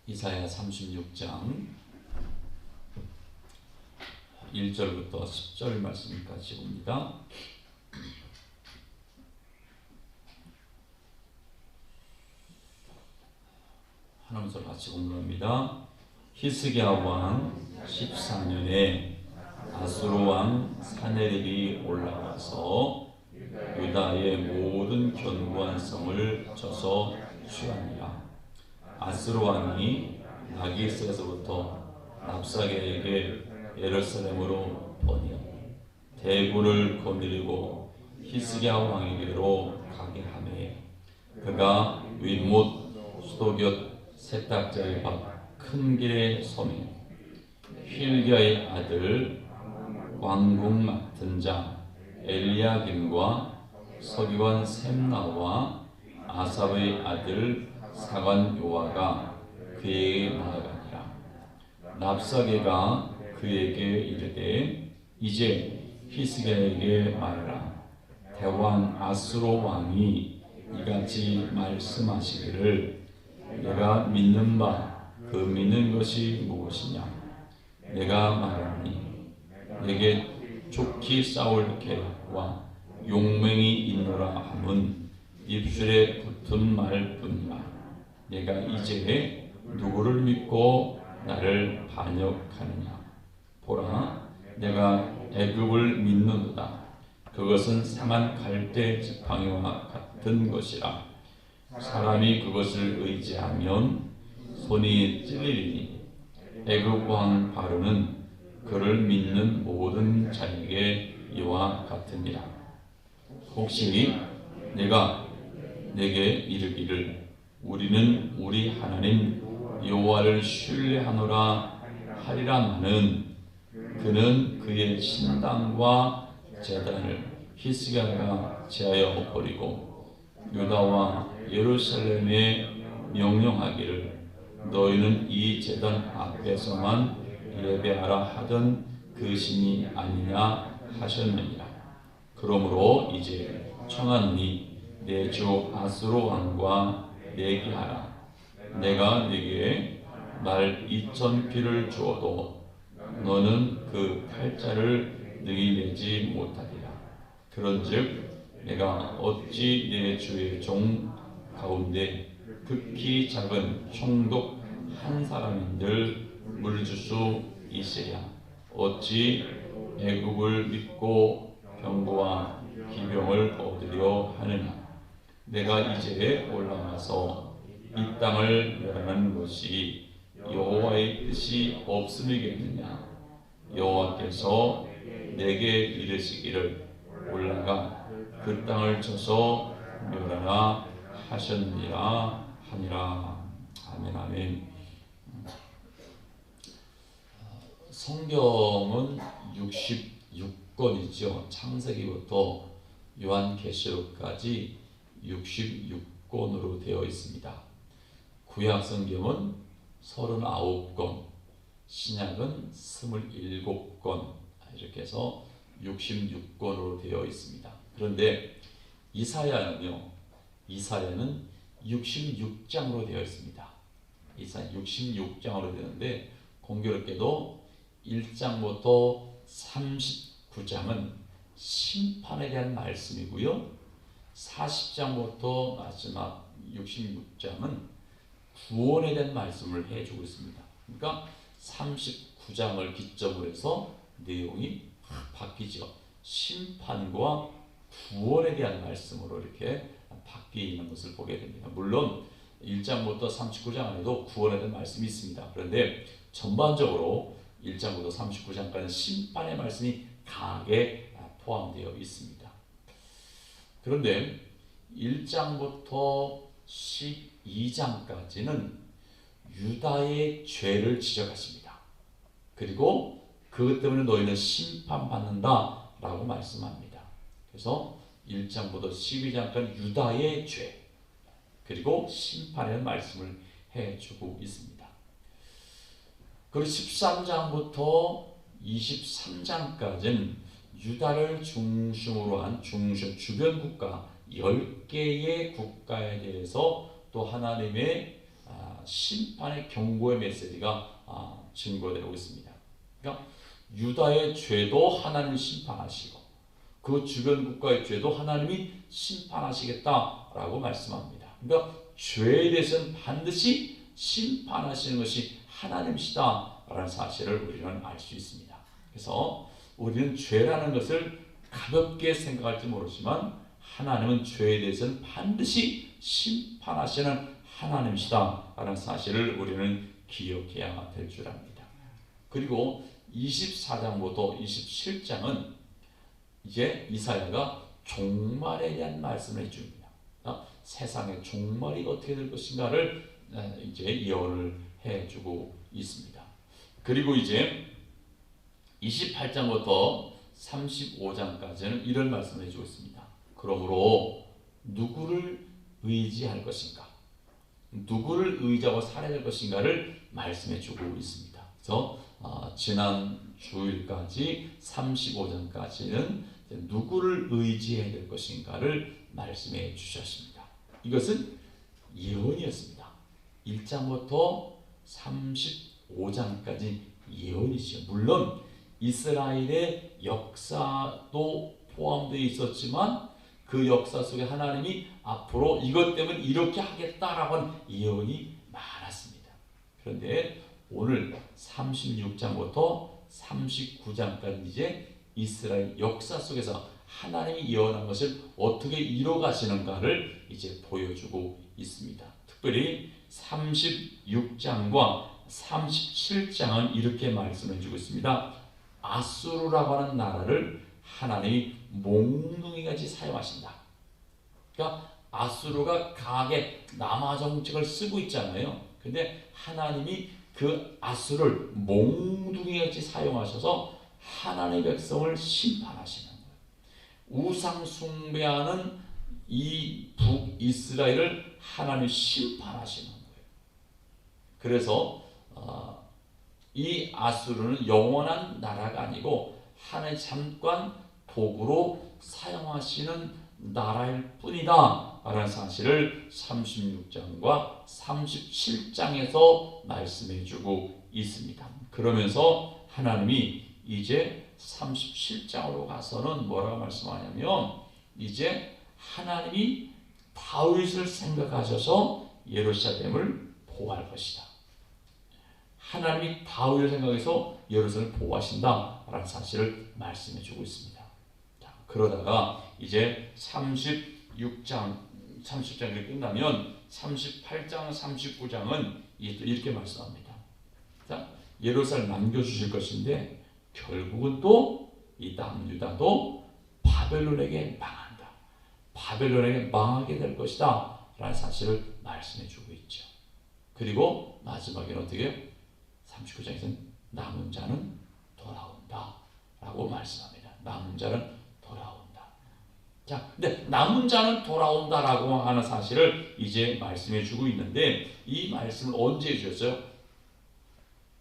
이사야 36장 1절부터 10절 말씀까지 봅니다. 하나님께서 같이 공부합니다. 히스기야 왕 14년에 아수르 왕 사네립이 올라와서 유다의 모든 견고한 성을 쳐서 취하니라. 아수르 왕이 라기스에서부터 랍사게에게 예루살렘으로 보내어 대군을 거느리고 히스기야 왕에게로 가게 하매 그가 윗못 수도곁 세탁자의 밭 큰 길에 서며 힐기야의 아들 왕궁 맡은 자 엘리야김과 서기관 셈나와 아삽의 아들 사관 요아가 그에게 나아가니라. 랍사게가 그에게 이르되 이제 히스기야에게 말하라. 대왕 아수르 왕이 이같이 말씀하시기를 내가 믿는 바 그 믿는 것이 무엇이냐. 내가 말하니 내게 좋게 싸울 계략과 용맹이 있노라 함은 입술에 붙은 말뿐이라. 내가 이제 누구를 믿고 나를 반역하느냐. 보라, 내가 애굽을 믿는도다. 그것은 상한 갈대 지팡이와 같은 것이라. 사람이 그것을 의지하면 손이 찔리리니 애굽 왕 바로는 그를 믿는 모든 자에게 이와 같으니라. 혹시 내가 내게 이르기를 우리는 우리 하나님 여호와를 신뢰하노라 하리라마는 그는 그의 신당과 제단을 히스기야가 제하여 버리고 유다와 예루살렘에 명령하기를 너희는 이 제단 앞에서만 예배하라 하던 그 신이 아니냐 하셨느니라. 그러므로 이제 청하노니 내 주 아수르 왕과 내기하라. 내가 네게 말 2,000피를 주어도 너는 그 팔자를 능히 내지 못하리라. 그런즉 내가 어찌 내 주의 종 가운데 극히 작은 총독 한 사람인들 물을 줄 수 있으랴. 어찌 애굽을 믿고 병거와 기병을 얻으려 하느냐. 내가 이제 올라가서 이 땅을 멸하는 것이 여호와의 뜻이 없음이겠느냐. 여호와께서 내게 이르시기를 올라가 그 땅을 쳐서 멸하라 하셨느니라 하니라. 아멘. 아멘. 성경은 66권이죠. 창세기부터 요한계시록까지 66권으로 되어 있습니다. 구약 성경은 39권, 신약은 27권, 이렇게 해서 66권으로 되어 있습니다. 그런데 이사야는 66장으로 되어 있습니다. 이사야 66장으로 되는데 공교롭게도 1장부터 39장은 심판에 대한 말씀이고요. 40장부터 마지막 66장은 구원에 대한 말씀을 해주고 있습니다. 그러니까 39장을 기점으로 해서 내용이 바뀌죠. 심판과 구원에 대한 말씀으로 이렇게 바뀌는 것을 보게 됩니다. 물론 1장부터 39장 안에도 구원에 대한 말씀이 있습니다. 그런데 전반적으로 1장부터 39장까지는 심판의 말씀이 강하게 포함되어 있습니다. 그런데 1장부터 12장까지는 유다의 죄를 지적하십니다. 그리고 그것 때문에 너희는 심판받는다 라고 말씀합니다. 그래서 1장부터 12장까지 유다의 죄 그리고 심판의 말씀을 해주고 있습니다. 그리고 13장부터 23장까지는 유다를 중심으로 한 주변 국가 10개의 국가에 대해서 또 하나님의 심판의 경고의 메시지가 증거되고 있습니다. 그러니까 유다의 죄도 하나님이 심판하시고 그 주변 국가의 죄도 하나님이 심판하시겠다라고 말씀합니다. 그러니까 죄에 대해서는 반드시 심판하시는 것이 하나님이시다라는 사실을 우리는 알 수 있습니다. 그래서 우리는 죄라는 것을 가볍게 생각할지 모르지만 하나님은 죄에 대해서는 반드시 심판하시는 하나님이시다라는 사실을 우리는 기억해야 될 줄 압니다. 그리고 24장부터 27장은 이제 이사야가 종말에 대한 말씀을 해줍니다. 세상의 종말이 어떻게 될 것인가를 이제 예언을 해주고 있습니다. 그리고 이제 28장부터 35장까지는 이런 말씀을 해주고 있습니다. 그러므로 누구를 의지할 것인가? 누구를 의지하고 살아야 될 것인가를 말씀해주고 있습니다. 그래서 지난 주일까지 35장까지는 누구를 의지해야 될 것인가를 말씀해 주셨습니다. 이것은 예언이었습니다. 1장부터 35장까지 예언이죠. 물론 이스라엘의 역사도 포함되어 있었지만 그 역사 속에 하나님이 앞으로 이것 때문에 이렇게 하겠다라고 하는 예언이 많았습니다. 그런데 오늘 36장부터 39장까지 이제 이스라엘 역사 속에서 하나님이 예언한 것을 어떻게 이뤄가시는가를 이제 보여주고 있습니다. 특별히 36장과 37장은 이렇게 말씀해 주고 있습니다. 아수르라고 하는 나라를 하나님이 몽둥이같이 사용하신다. 그러니까 아수르가 강하게 남아 정책을 쓰고 있잖아요. 근데 하나님이 그 아수르를 몽둥이같이 사용하셔서 하나님의 백성을 심판하시는 거예요. 우상 숭배하는 이 북이스라엘을 하나님이 심판하시는 거예요. 그래서 이 아수르는 영원한 나라가 아니고 하나님 잠깐 도구로 사용하시는 나라일 뿐이다 라는 사실을 36장과 37장에서 말씀해 주고 있습니다. 그러면서 하나님이 이제 37장으로 가서는 뭐라고 말씀하냐면 이제 하나님이 다윗을 생각하셔서 예루살렘을 보호할 것이다. 하나님이 다윗을 생각해서 예루살렘을 보호하신다 라는 사실을 말씀해 주고 있습니다. 자, 그러다가 이제 30장이 끝나면 38장, 39장은 이렇게 말씀합니다. 자, 예루살렘 남겨주실 것인데 결국은 또 이 남유다도 바벨론에게 망한다. 바벨론에게 망하게 될 것이다 라는 사실을 말씀해 주고 있죠. 그리고 마지막에는 어떻게 39장에서는 남은 자는 돌아온다 라고 말씀합니다. 남은 자는 돌아온다. 자, 근데 남은 자는 돌아온다 라고 하는 사실을 이제 말씀해 주고 있는데 이 말씀을 언제 주셨어요?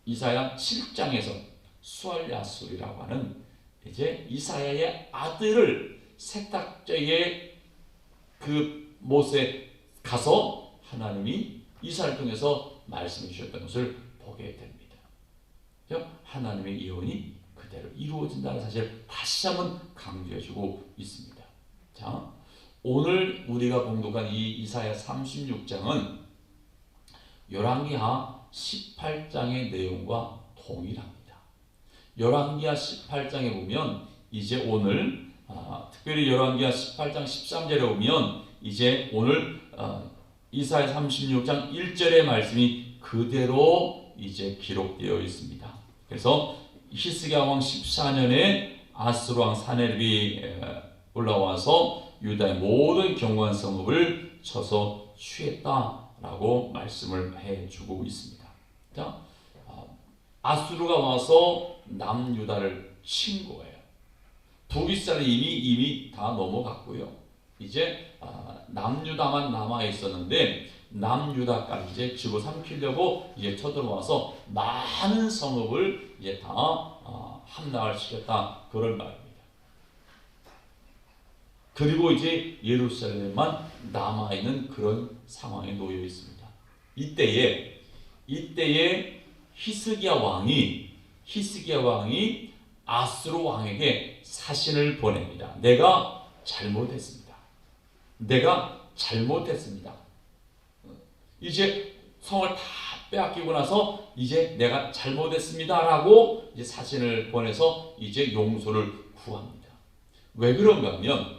이사야 7장에서 수알야술이라고 하는 이제 이사야의 아들을 세탁자의 그 못에 가서 하나님이 이사야를 통해서 말씀해 주셨던 것을 보게 됩니다. 하나님의 예언이 그대로 이루어진다는 사실을 다시 한번 강조해주고 있습니다. 자, 오늘 우리가 봉독한 이 이사야 36장은 열왕기하 18장의 내용과 동일합니다. 열왕기하 18장에 보면 이제 오늘 특별히 열왕기하 18장 13절에 보면 이제 오늘 이사야 36장 1절의 말씀이 그대로 이제 기록되어 있습니다. 그래서 히스기야 왕 14년에 아수르 왕 사네립이 올라와서 유다의 모든 경관 성읍을 쳐서 취했다라고 말씀을 해주고 있습니다. 자, 아수르가 와서 남유다를 친 거예요. 북이스라엘이 이미 다 넘어갔고요. 이제 남유다만 남아 있었는데 남유다까지 이제 집어삼키려고 이제 쳐들어와서 많은 성읍을 이제 다 함락을 시켰다 그런 말입니다. 그리고 이제 예루살렘만 남아 있는 그런 상황에 놓여 있습니다. 이때에 이때에 히스기야 왕이 아수르 왕에게 사신을 보냅니다. 내가 잘못했습니다. 이제 성을 다 빼앗기고 나서 이제 내가 잘못했습니다라고 이제 사신을 보내서 이제 용서를 구합니다. 왜 그런가 하면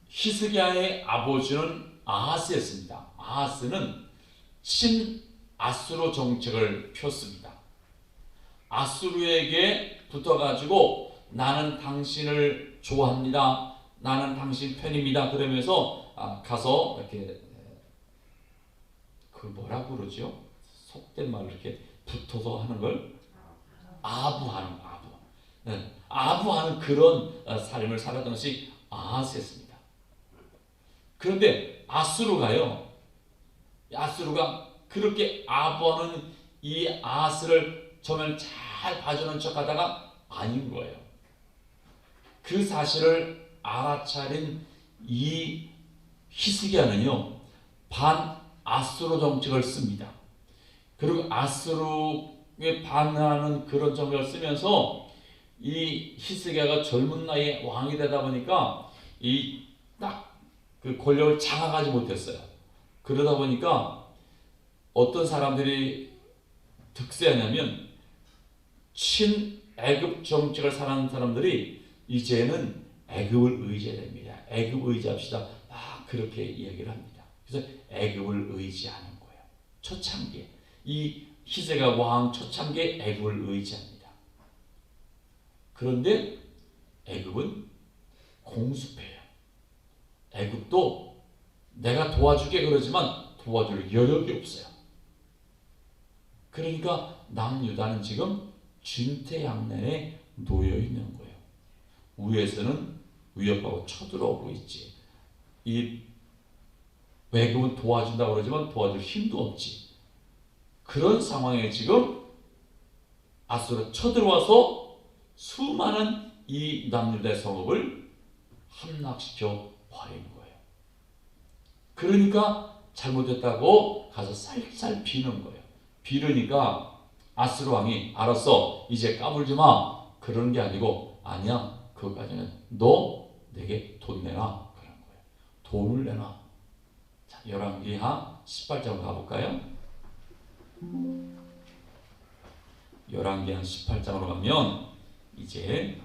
히스기야의 아버지는 아하스였습니다. 아하스는 친아수르 정책을 폈습니다. 아수르에게 붙어가지고 나는 당신을 좋아합니다. 나는 당신 편입니다. 그러면서 가서 이렇게 그 뭐라고 그러죠? 속된 말로 이렇게 붙어서 하는 걸 아부하는 그런 삶을 살았던 것이 아하스였습니다. 그런데 아수르가 그렇게 아부하는 이 아하스를 정말 잘 봐주는 척하다가 아닌 거예요. 그 사실을 알아차린 이 히스기야는요 반아수르 정책을 씁니다. 그리고 아수르에 반하는 그런 정책을 쓰면서 이 히스기야가 젊은 나이에 왕이 되다 보니까 이 딱 그 권력을 장악하지 못했어요. 그러다 보니까 어떤 사람들이 득세하냐면 친애굽 정책을 사는 사람들이 이제는 애굽을 의지해야 됩니다. 애굽 의지합시다. 그렇게 이야기를 합니다. 그래서 애굽을 의지하는 거예요. 초창기에 이 히스기야 왕 초창기에 애굽을 의지합니다. 그런데 애굽은 공수패예요. 애굽도 내가 도와줄게 그러지만 도와줄 여력이 없어요. 그러니까 남유다는 지금 진퇴양난에 놓여 있는 거예요. 위에서는 위협하고 쳐들어오고 있지. 이 애굽은 도와준다고 그러지만 도와줄 힘도 없지. 그런 상황에 지금 아수르가 쳐들어와서 수많은 이 남유다의 성읍을 함락시켜 버린 거예요. 그러니까 잘못했다고 가서 쌀쌀 비는 거예요. 비르니까 아수르 왕이 알았어, 이제 까불지 마. 그런 게 아니고 아니야, 그것까지는 너 내게 돈 내놔. 그런 거예요. 돈을 내놔. 자, 열왕기하 18장 가볼까요? 열왕기하 18장으로 가면 이제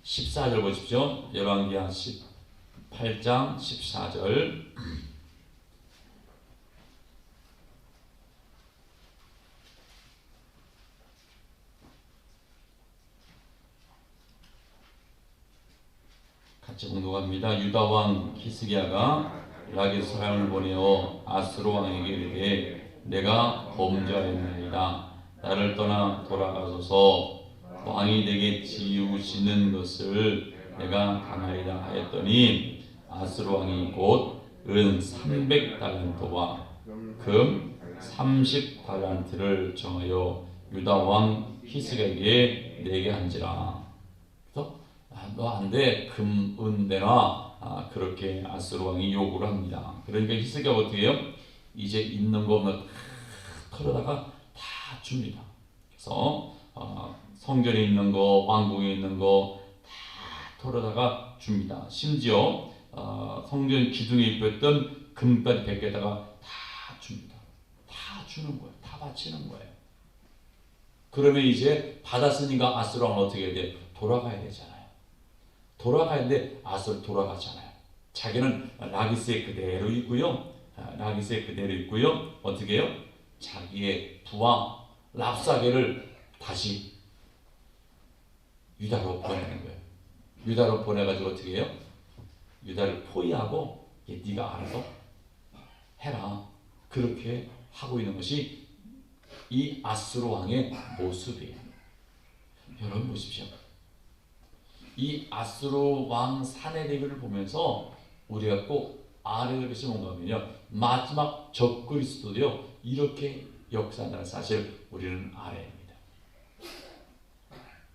14절 보십시오. 열왕기하 18장 14절. 같이 공독합니다. 유다 왕 히스기야가 라기스 사람을 보내어 아수르 왕에게 이르되 내가 범죄하였나이다. 나를 떠나 돌아가소서. 왕이 내게 지우시는 것을 내가 당하리라 하였더니 아수르 왕이 곧 은 300달란트와 금 30달란트를 정하여 유다 왕 히스기야에게 내게 한지라. 그래서 너 안 돼, 금, 은 내놔. 그렇게 아수르 왕이 요구를 합니다. 그러니까 히스기야가 어떻게 해요? 이제 있는 거 없는 다 털어다가 다 줍니다. 그래서 성전에 있는 거, 왕궁에 있는 거 다 털어다가 줍니다. 심지어 성전 기둥에 입혔던 금까지 벗겨다가 다 줍니다. 다 주는 거예요. 다 바치는 거예요. 그러면 이제 받았으니까 아수르 왕은 어떻게 해야 돼? 돌아가야 되잖아요. 돌아가는데 아수르 돌아가잖아요. 자기는 라기스에 그대로 있고요. 어떻게 해요? 자기의 부하 랍사게를 다시 유다로 보내는 거예요. 유다로 보내가지고 어떻게 해요? 유다를 포위하고 네가 알아서 해라. 그렇게 하고 있는 것이 이 아수르 왕의 모습이에요. 여러분 보십시오. 이 아수르 왕 사내대비를 보면서 우리가 꼭 알아야 될 것이 뭔가 하면요, 마지막 적그리스도도요 이렇게 역사한다는 사실 우리는 알아야 합니다.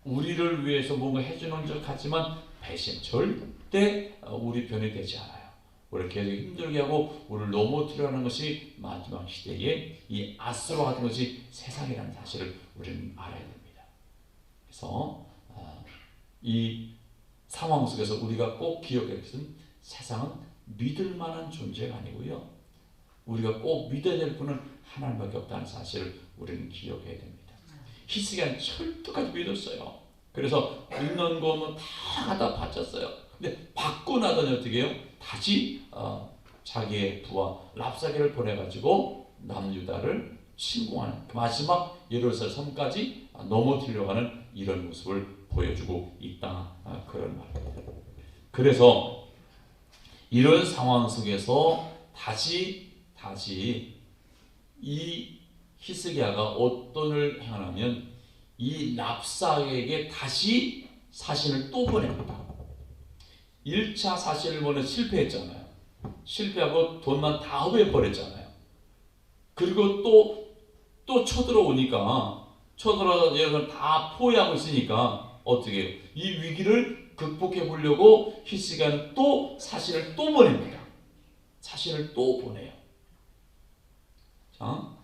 우리를 위해서 뭔가 해주는 것 같지만 배신 절대 우리 편이 되지 않아요. 우리를 계속 힘들게 하고 우리를 넘어뜨려 하는 것이 마지막 시대에 이 아수르 같은 것이 세상이라는 사실을 우리는 알아야 됩니다. 그래서 이 상황 속에서 우리가 꼭 기억해야 할 것은 세상은 믿을 만한 존재가 아니고요. 우리가 꼭 믿어야 될 분은 하나님밖에 없다는 사실을 우리는 기억해야 됩니다. 히스기야는 철저까지 믿었어요. 그래서 있는 거는 다 갖다 바쳤어요. 근데 받고 나더니 어떻게 해요? 다시 자기의 부하 랍사게를 보내가지고 남유다를 침공하는 마지막 예루살렘 섬까지 넘어뜨리려고 하는 이런 모습을 보여주고 있다. 그런 말입니다. 그래서 이런 상황 속에서 다시 이 히스기야가 어떤 일을 행하냐면 이 랍사게에게 다시 사신을 또 보냅니다. 1차 사신을 보내 실패했잖아요. 실패하고 돈만 다 허비해버렸잖아요. 그리고 또 쳐들어오니까 쳐들어와서 다 포위하고 있으니까 어떻게 해요? 이 위기를 극복해 보려고 히스기야는 또 사신을 또 보냅니다. 사신을 또 보내요. 자,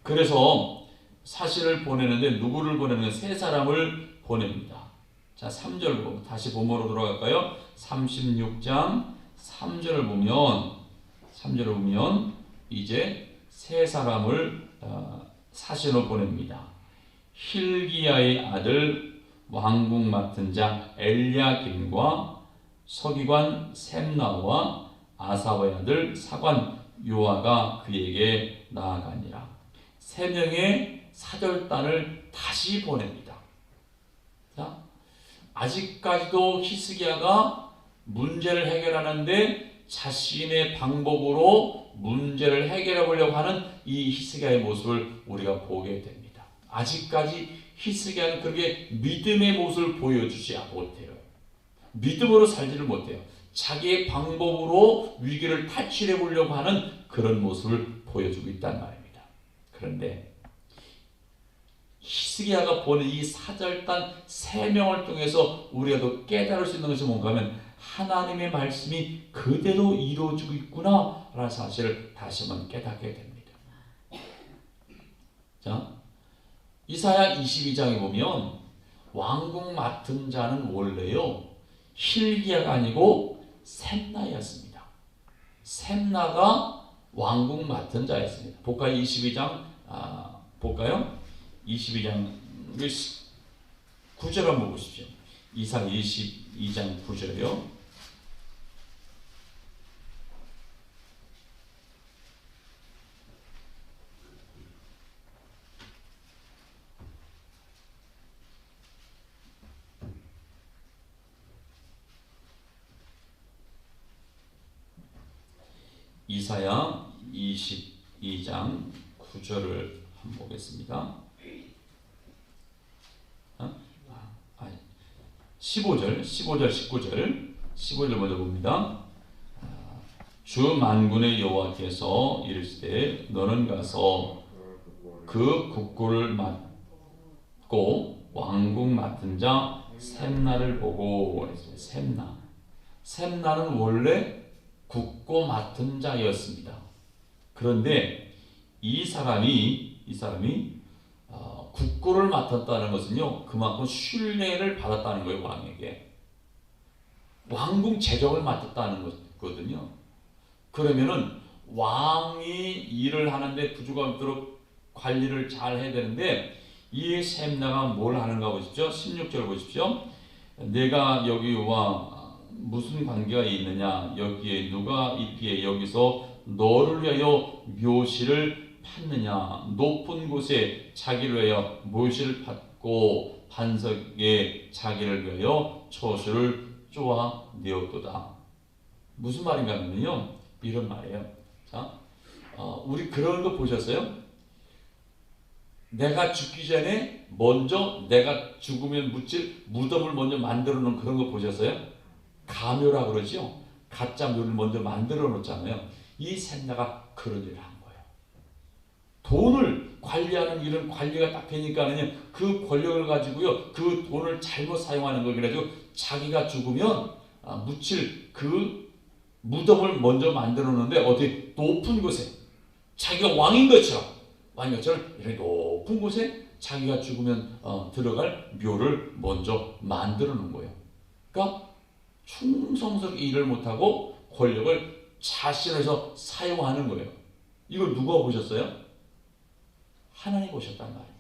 그래서 사신을 보내는데 누구를 보내는 세 사람을 보냅니다. 자, 3절 다시 본문으로 돌아갈까요? 36장 3절을 보면 이제 세 사람을 사신으로 보냅니다. 힐기야의 아들 왕궁 맡은 자 엘야김과 서기관 셈나와 아사와의 아들 사관 요아가 그에게 나아가니라. 세 명의 사절단을 다시 보냅니다. 자, 아직까지도 히스기야가 문제를 해결하는데 자신의 방법으로 문제를 해결해 보려고 하는 이 히스기야의 모습을 우리가 보게 됩니다. 아직까지 히스기야는 그렇게 믿음의 모습을 보여주지 못해요. 믿음으로 살지를 못해요. 자기의 방법으로 위기를 탈출해 보려고 하는 그런 모습을 보여주고 있단 말입니다. 그런데 히스기야가 보낸 이 사절단 3명을 통해서 우리가 더 깨달을 수 있는 것이 뭔가 하면 하나님의 말씀이 그대로 이루어지고 있구나 라는 사실을 다시 한번 깨닫게 됩니다. 자, 이사야 22장에 보면 왕궁 맡은 자는 원래요 힐기야가 아니고 셈나였습니다. 셈나가 왕궁 맡은 자였습니다. 볼까요? 22장 볼까요? 22장 9절 한번 보십시오. 이사야 22장 9절이요. 이사야 22장 9절을 한번 보겠습니다. 15절, 19절 먼저 봅니다. 주 만군의 여호와께서 이르시되 너는 가서 그 국고를 맡고 왕궁 맡은 자 셈나를 보고 셈나는 원래 국고 맡은 자였습니다. 그런데 이 사람이 국고를 맡았다는 것은요 그만큼 신뢰를 받았다는 거예요. 왕에게 왕궁 재정을 맡았다는 거거든요. 그러면은 왕이 일을 하는데 부족함 없도록 관리를 잘 해야 되는데 이 셈나가 뭘 하는가 보십시오. 16절 보십시오. 내가 여기와 무슨 관계가 있느냐, 여기에 누가 있기에 여기서 너를 위하여 묘시를 팠느냐, 높은 곳에 자기를 위하여 묘시를 팠고 반석에 자기를 위하여 초수를 쪼아 내었도다. 무슨 말인가 하면요 이런 말이에요. 자, 우리 그런 거 보셨어요? 내가 죽기 전에 먼저 내가 죽으면 묻힐 무덤을 먼저 만들어 놓은 그런 거 보셨어요? 가묘라 그러죠. 가짜 묘를 먼저 만들어 놓잖아요. 이 셈나가 그런 일을 한 거예요. 돈을 관리하는 일은 관리가 딱 되니까는요, 그 권력을 가지고요, 그 돈을 잘못 사용하는 거. 그래가지고 자기가 죽으면 묻힐 그 무덤을 먼저 만들어 놓는데, 어디 높은 곳에, 자기가 왕인 것처럼 이렇게 높은 곳에 자기가 죽으면 들어갈 묘를 먼저 만들어 놓은 거예요. 그러니까 충성스럽게 일을 못하고 권력을 자신에서 사용하는 거예요. 이걸 누가 보셨어요? 하나님 보셨단 말입니다.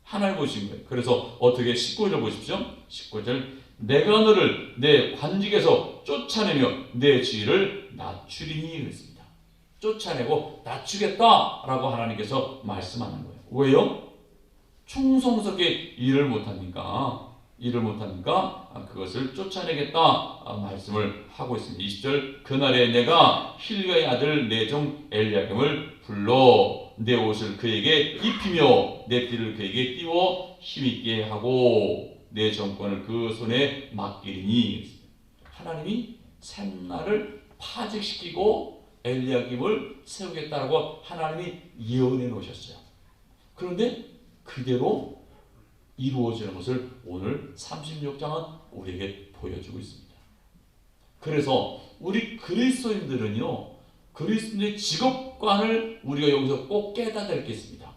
하나님 보신 거예요. 그래서 어떻게 19절 보십시오. 19절, 내가 너를 내 관직에서 쫓아내며 내 지위를 낮추리니 그랬습니다. 쫓아내고 낮추겠다라고 하나님께서 말씀하는 거예요. 왜요? 충성스럽게 일을 못하니까 그것을 쫓아내겠다 말씀을 하고 있습니다. 20절, 그날에 내가 힐가의 아들 내 종 엘리야김을 불러 내 옷을 그에게 입히며 내 띠를 그에게 띄워 힘있게 하고 내 정권을 그 손에 맡기리니. 하나님이 샘날을 파직시키고 엘리야김을 세우겠다라고 하나님이 예언해 놓으셨어요. 그런데 그대로 이루어지는 것을 오늘 36장은 우리에게 보여주고 있습니다. 그래서 우리 그리스도인들은요, 그리스도인의 직업관을 우리가 여기서 꼭 깨닫아야 되겠습니다.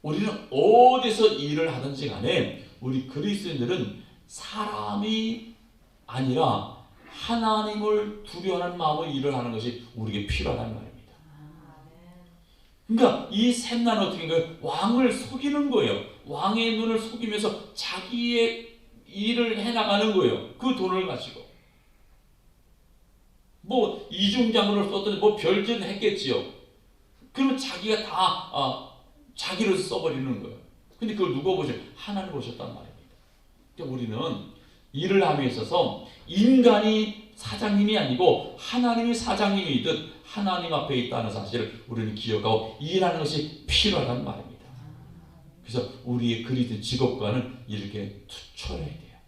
우리는 어디서 일을 하든지 간에 우리 그리스도인들은 사람이 아니라 하나님을 두려워하는 마음으로 일을 하는 것이 우리에게 필요하다는 말입니다. 그러니까 이 샘난은 어떻게 거예요? 왕을 속이는 거예요. 왕의 눈을 속이면서 자기의 일을 해나가는 거예요. 그 돈을 가지고. 뭐 이중장군을 썼더니 뭐 별짓 했겠지요. 그러면 자기가 다 자기를 써버리는 거예요. 근데 그걸 누가 보셔? 하나님 보셨단 말입니다. 그러니까 우리는 일을 함에 있어서 인간이 사장님이 아니고 하나님이 사장님이듯 하나님 앞에 있다는 사실을 우리는 기억하고 일하는 것이 필요하단 말입니다. 그래서 우리의 그리스도 직업관은 이렇게 투철해야 돼요.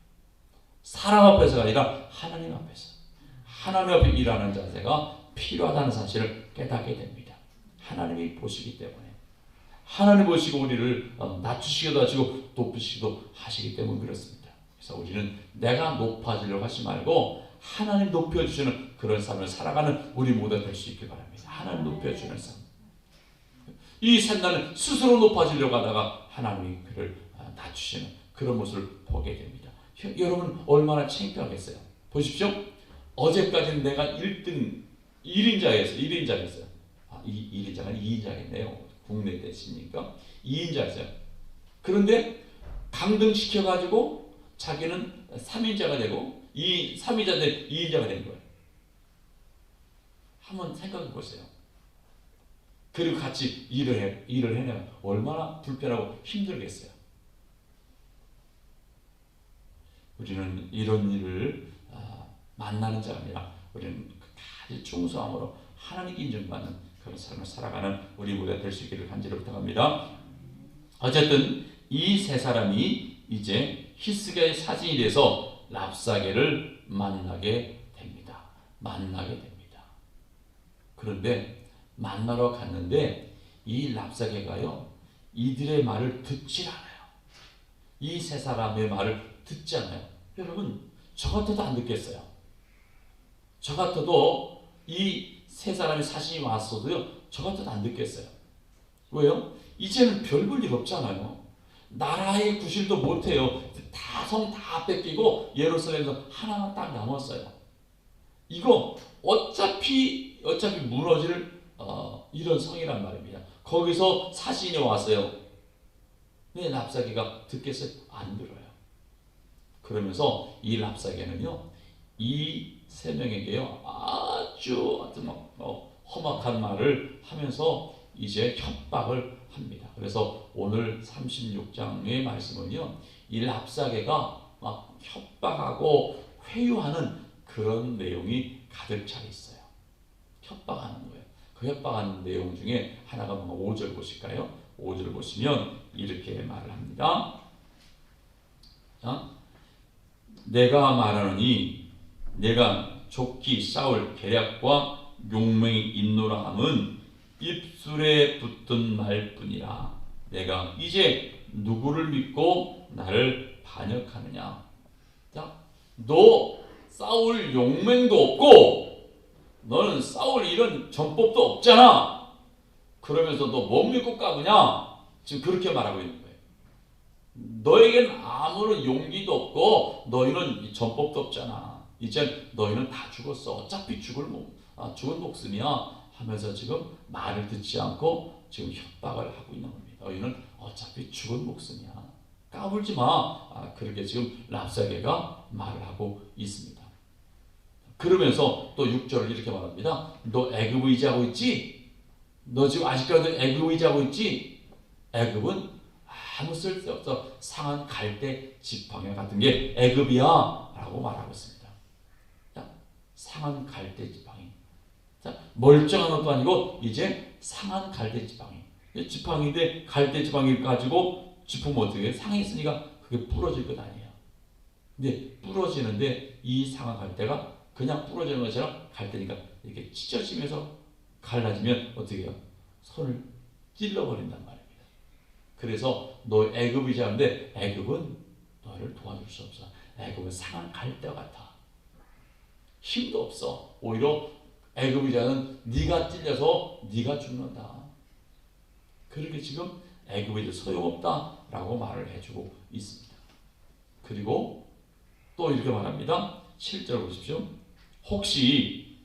사람 앞에서가 아니라 하나님 앞에서. 하나님 앞에 일하는 자세가 필요하다는 사실을 깨닫게 됩니다. 하나님이 보시기 때문에. 하나님 보시고 우리를 낮추시기도 하시고 높이시기도 하시기 때문에 그렇습니다. 그래서 우리는 내가 높아지려고 하지 말고 하나님 높여주시는 그런 삶을 살아가는 우리 모두가 될 수 있길 바랍니다. 하나님 높여주는 삶. 이 샘나는 스스로 높아지려고 하다가 하나님이 그를 낮추시는 그런 모습을 보게 됩니다. 여러분 얼마나 창피하겠어요. 보십시오. 어제까지는 내가 1등 1인자였어요. 1인자였어요. 1인자가 2인자겠네요. 국내 대시니까 2인자였어요. 그런데 강등시켜가지고 자기는 3인자가 되고 3인자인데 2인자가 된 거예요. 한번 생각해 보세요. 그리고 같이 일을 해내면 얼마나 불편하고 힘들겠어요. 우리는 이런 일을 만나는 자가 아니라 우리는 아주 충성함으로 하나님께 인정받는 그런 삶을 살아가는 우리 모두가 될 수 있기를 간절히 부탁합니다. 어쨌든 이 세 사람이 이제 히스기야의 사진이 돼서 랍사게를 만나게 됩니다. 그런데 만나러 갔는데 이 랍사게가요, 이들의 말을 듣질 않아요. 이 세 사람의 말을 듣지 않아요. 여러분, 저 같아도 안 듣겠어요. 저 같아도 이 세 사람의 사신이 왔어도요, 저 같아도 안 듣겠어요. 왜요? 이제는 별 볼 일 없잖아요. 나라의 구실도 못해요. 성 다 뺏기고 예루살렘에서 하나만 딱 남았어요. 이거 어차피 무너질 이런 성이란 말입니다. 거기서 사신이 왔어요. 근데 랍사게가 듣겠어요? 안 들어요. 그러면서 이 랍사게는요, 이 세 명에게요 아주 험악한 말을 하면서 이제 협박을 합니다. 그래서 오늘 36장의 말씀은요, 이 랍사게가 막 협박하고 회유하는 그런 내용이 가득 차 있어요. 협박하는 거예요. 그 협박하는 내용 중에 하나가 뭔가 5절 보실까요? 5절 보시면 이렇게 말을 합니다. 자, 내가 말하노니 내가 족기 싸울 계략과 용맹이 있노라 함은 입술에 붙은 말뿐이라. 내가 이제 누구를 믿고 나를 반역하느냐. 자, 너 싸울 용맹도 없고 너는 싸울 이런 전법도 없잖아. 그러면서 너 못 믿고 까부냐? 지금 그렇게 말하고 있는 거예요. 너에겐 아무런 용기도 없고 너희는 전법도 없잖아. 이제 너희는 다 죽었어. 어차피 죽은 목숨이야 하면서 지금 말을 듣지 않고 지금 협박을 하고 있는 겁니다. 너희는 어차피 죽은 목숨이야. 까불지 마. 그렇게 지금 랍사게가 말을 하고 있습니다. 그러면서 또 6절을 이렇게 말합니다. 너 애굽 의지하고 있지? 너 지금 아직까지도 애굽 의지하고 있지? 애굽은 아무 쓸데없어 상한 갈대 지팡이 같은 게 애굽이야 라고 말하고 있습니다. 자, 상한 갈대 지팡이. 자, 멀쩡한 것도 아니고 이제 상한 갈대 지팡이. 지팡이인데 갈대 지팡이를 가지고 짚으면 어떻게 해? 상이 있으니까 그게 부러질 것 아니에요. 근데 부러지는데 이 상한 갈대가 그냥 부러지는 것처럼 갈대니까 이렇게 찢어지면서 갈라지면 어떻게 해요? 손을 찔러버린단 말입니다. 그래서 너 애굽이지 않는데 애굽은 너를 도와줄 수 없어. 애굽은 상한 갈대와 같아. 힘도 없어. 오히려 애굽이지 않은 네가 찔려서 네가 죽는다. 그렇게 지금 애굽이 소용없다라고 말을 해주고 있습니다. 그리고 또 이렇게 말합니다. 7절 보십시오. 혹시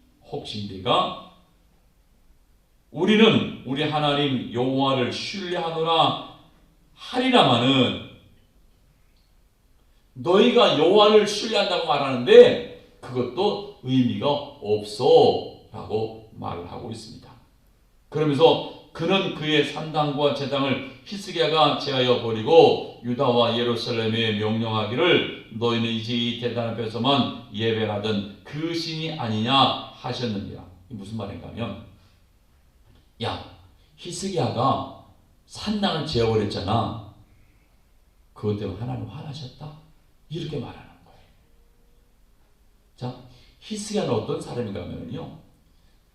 네가 우리는 우리 하나님 여호와를 신뢰하노라 하리라마는, 너희가 여호와를 신뢰한다고 말하는데 그것도 의미가 없어 라고 말을 하고 있습니다. 그러면서 그는 그의 산당과 제당을 히스기야가 제하여 버리고 유다와 예루살렘에 명령하기를 너희는 이제 이 대단 앞에서만 예배하던 그 신이 아니냐 하셨느니라. 무슨 말인가 하면, 야, 히스기야가 산당을 제어버렸잖아. 그것 때문에 하나님 화나셨다? 이렇게 말하는 거예요. 자, 히스기야는 어떤 사람인가 하면요,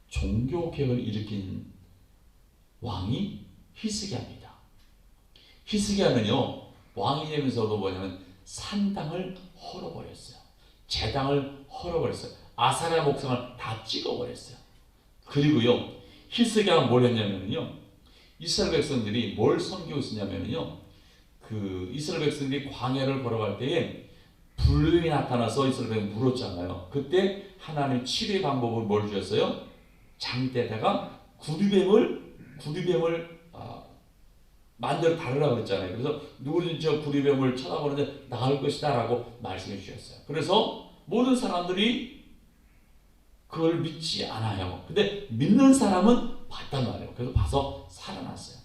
종교개혁을 일으킨 왕이 히스기야입니다. 히스기야는요, 왕이 되면서도 뭐냐면 산당을 헐어버렸어요. 제당을 헐어버렸어요. 아사랴 목상을 다 찍어버렸어요. 그리고요, 히스기야가 뭘 했냐면요, 이스라엘 백성들이 뭘 섬기고 있었냐면요, 그 이스라엘 백성들이 광야를 걸어갈 때에 불뱀이 나타나서 이스라엘 백성이 물었잖아요. 그때 하나님 치료의 방법을 뭘 주셨어요? 장대에다가 구리뱀을 만들어 다루라고 그랬잖아요. 그래서 누구든지 저 구리뱀을 쳐다보는데 나을 것이다 라고 말씀해 주셨어요. 그래서 모든 사람들이 그걸 믿지 않아요. 근데 믿는 사람은 봤단 말이에요. 그래서 봐서 살아났어요.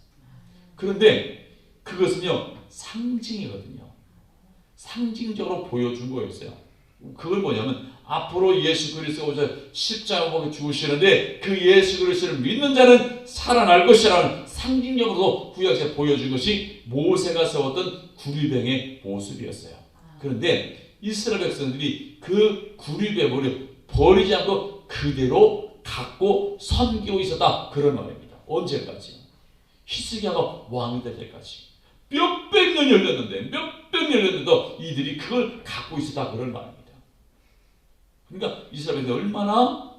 그런데 그것은요, 상징이거든요. 상징적으로 보여준 거였어요. 그걸 뭐냐면 앞으로 예수 그리스도가 오셔 십자가 보고 죽으시는데 그 예수 그리스도를 믿는 자는 살아날 것이라는 상징적으로 구약에 보여준 것이 모세가 세웠던 구리뱀의 모습이었어요. 그런데 이스라엘 백성들이 그 구리뱀을 버리지 않고 그대로 갖고 섬기고 있었다, 그런 말입니다. 언제까지? 히스기야가 왕이 될 때까지. 몇백 년 열렸는데도 이들이 그걸 갖고 있었다, 그런 말입니다. 그러니까 이스라엘이 얼마나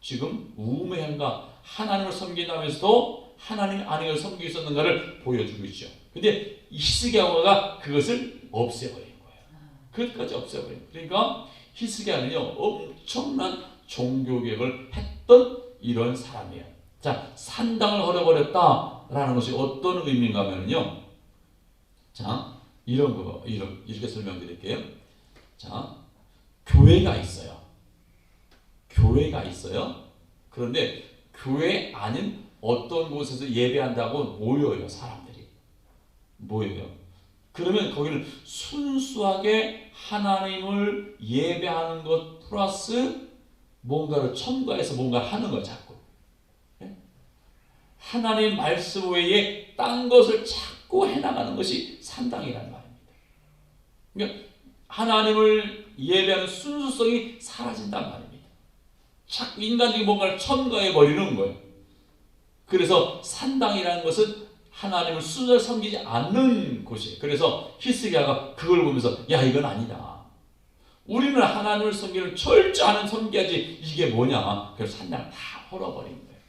지금 우매한가, 하나님을 섬긴다면서도 하나님 아닌 걸 섬기고 있었는가를 보여주고 있죠. 근데 히스기야가 그것을 없애버린 거예요. 그것까지 없애버린 거예요. 그러니까 히스기야는요, 엄청난 종교개혁을 했던 이런 사람이에요. 자, 산당을 헐어버렸다라는 것이 어떤 의미인가 하면요, 자, 이렇게 설명드릴게요. 자, 교회가 있어요. 그런데 교회 아닌 어떤 곳에서 예배한다고 모여요. 사람들이 모여요. 그러면 거기를 순수하게 하나님을 예배하는 것 플러스 뭔가를 첨가해서 뭔가 하는 거예요. 자꾸 하나님 말씀 외에 딴 것을 자꾸 해나가는 것이 산당이라는 말입니다. 그러니까 하나님을 예배하는 순수성이 사라진단 말입니다. 자꾸 인간적인 뭔가를 첨가해 버리는 거예요. 그래서 산당이라는 것은 하나님을 순전히 섬기지 않는 곳이에요. 그래서 히스기야가 그걸 보면서 야 이건 아니다. 우리는 하나님을 섬기는 철저한 섬겨야지 이게 뭐냐. 그래서 산당을 다 헐어버린 거예요.